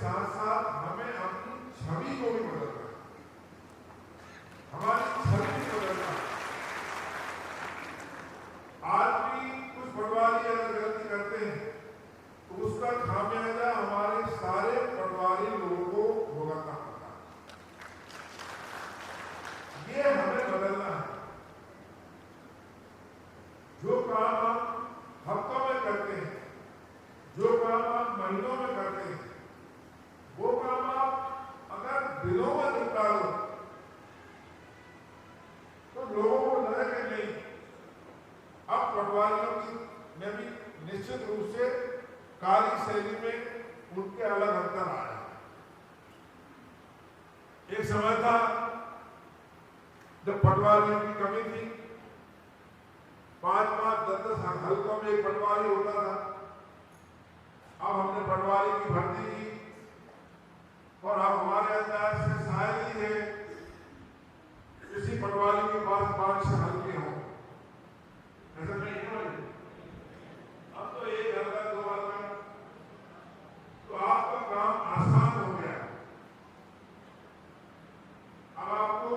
साथ साथ हमें अपनी छवि को भी बदलना है, हमारी छवि को बदलना है। आज भी कुछ पटवारी अगर गलती करते हैं तो उसका खामियाजा हमारे सारे पटवारी लोगों को भुगतना पड़ता है। ये हमें बदलना है। जो काम हम हफ्तों में करते हैं, जो काम आप महीनों में करते हैं, वो काम आप अगर दिनों में निपटा लो तो लोगों को लगे कि नहीं, अब पटवारियों की में भी निश्चित रूप से कार्यशैली में उनके अलग अंतर आ रहे हैं। एक समय था जब पटवारियों की कमी थी, 5-5, 10-10 हल्कों में एक पटवारी होता था। अब हमने पटवारी की भर्ती की और अब हमारे अंदाज से शायद ही है किसी पटवारी के पास 5-6 हल्के हों। ऐसा नहीं है भाई। अब तो एक हल्का, 2 हल्का, तो आपका काम आसान हो गया। अब आपको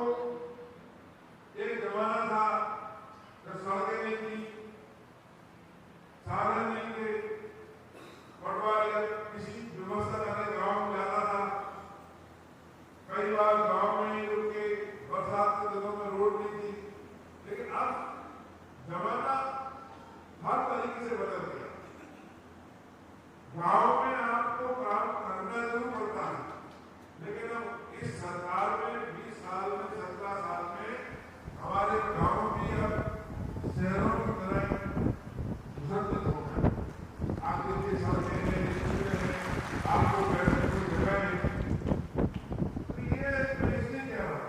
एक जमाना था जब सड़कें नहीं थी, साधन नहीं थे, पटवारी किसी व्यवस्था करने गांव में जाता था, कई बार गांव में ही रुक के, बरसात के दिनों में रोड नहीं थी। लेकिन अब जमाना हर तरीके से बदल गया। गांव में आपको काम करना जरूर पड़ता है, लेकिन अब इस सरकार में 20 साल में, 17 साल में हमारे गांव भी अब शहरों की तरह विसर्जित हो गए। आप देखिए सड़कें हैं, आपको बैठने की जगह नहीं। तो ये मैं इसलिए कह रहा हूँ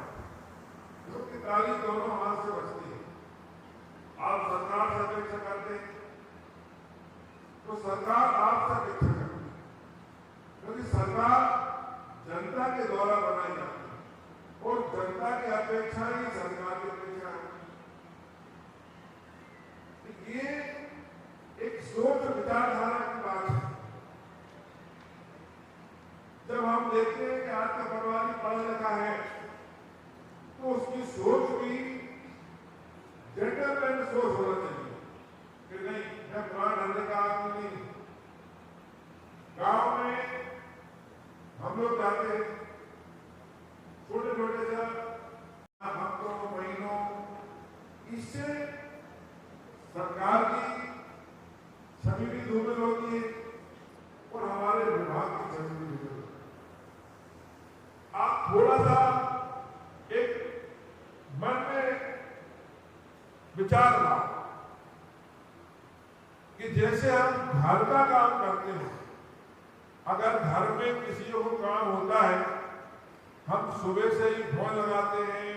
क्योंकि ताली दोनों हाथ से बचती है। आप सरकार से अपेक्षा करते हैं तो सरकार आपसे अपेक्षा करती है, क्योंकि सरकार जनता के द्वारा बनाई जाती है और जनता की अपेक्षा ही सरकार की अपेक्षा है। ये एक सोच विचारधारा की बात है। जब हम देखते हैं कि आज का पटवारी पढ़ा लिखा है तो उसकी सोच भी जेंटलमैन सोच होना चाहिए कि नहीं, मैं पुराना ढंगे का आदमी नहीं। गांव में हम लोग जाते हैं, छोटे छोटे से हफ्तों, महीनों, इससे सरकार की छवि भी धूमिल होती है और हमारे विभाग की छवि भी धूमिल होती है। आप थोड़ा सा एक मन में विचार लाओ कि जैसे हम घर का काम करते हैं, अगर घर में किसी को काम होता है, हम सुबह से ही फोन लगाते हैं,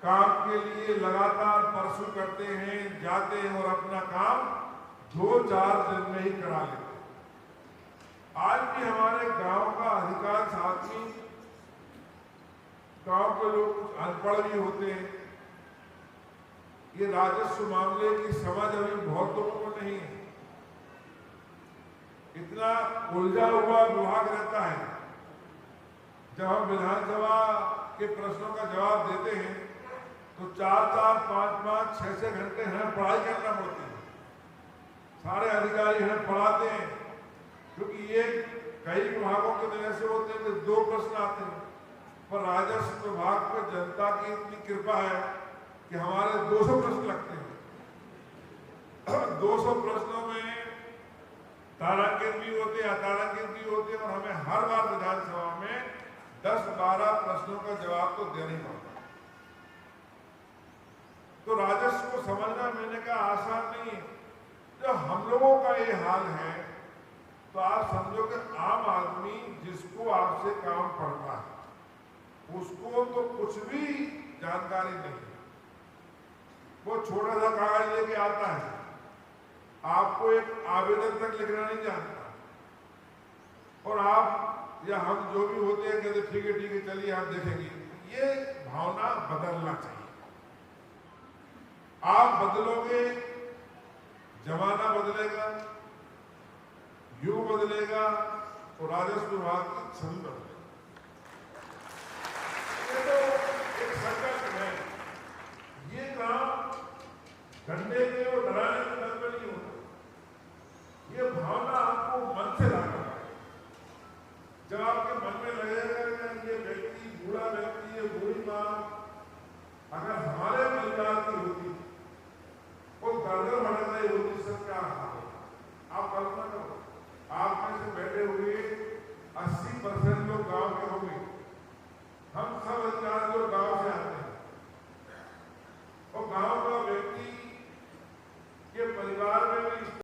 काम के लिए लगातार परसू करते हैं, जाते हैं और अपना काम 2-4 दिन में ही करा लेते हैं। आज भी हमारे गांव का अधिकांश आदमी, गांव के लोग कुछ अनपढ़ भी होते हैं। ये राजस्व मामले की समझ अभी बहुत लोगों को नहीं है। इतना उलझा हुआ विभाग रहता है। जब हम विधानसभा के प्रश्नों का जवाब देते हैं तो 4-4, 5-5, 6-6 घंटे हमें पढ़ाई करना पड़ती है। सारे अधिकारी हमें पढ़ाते हैं, क्योंकि ये कई विभागों के दिन ऐसे होते हैं कि 2 प्रश्न आते हैं, पर राजस्व विभाग पर जनता की इतनी कृपा है कि हमारे 200 प्रश्न लगते हैं। 200 प्रश्नों में तारांकित भी होते हैं, अतारांकित भी होते हैं, और हमें हर बार विधानसभा में 10-12 प्रश्नों का जवाब तो देना ही पड़ता है। तो राजस्व को समझना मैंने कहा आसान नहीं है। जब हम लोगों का ये हाल है तो आप समझो कि आम आदमी जिसको आपसे काम पड़ता है उसको तो कुछ भी जानकारी नहीं है। वो छोटा सा कागज लेके आता है, आपको एक आवेदन तक लिखना नहीं जानता, और आप या हम जो भी होते हैं कहते ठीक है चलिए आप देखेंगे। ये भावना बदलना चाहिए। आप बदलोगे, जमाना बदलेगा, युग बदलेगा तो राजस्व विभाग की छवि बन गई। ये तो एक संकल्प है। ये काम डंडे के और डराने के दर में नहीं होता। ये भावना आपको मन से लाना है। जब आपके मन में लगेगा कि ये व्यक्ति, बूढ़ा व्यक्ति, ये बूढ़ी माँ अगर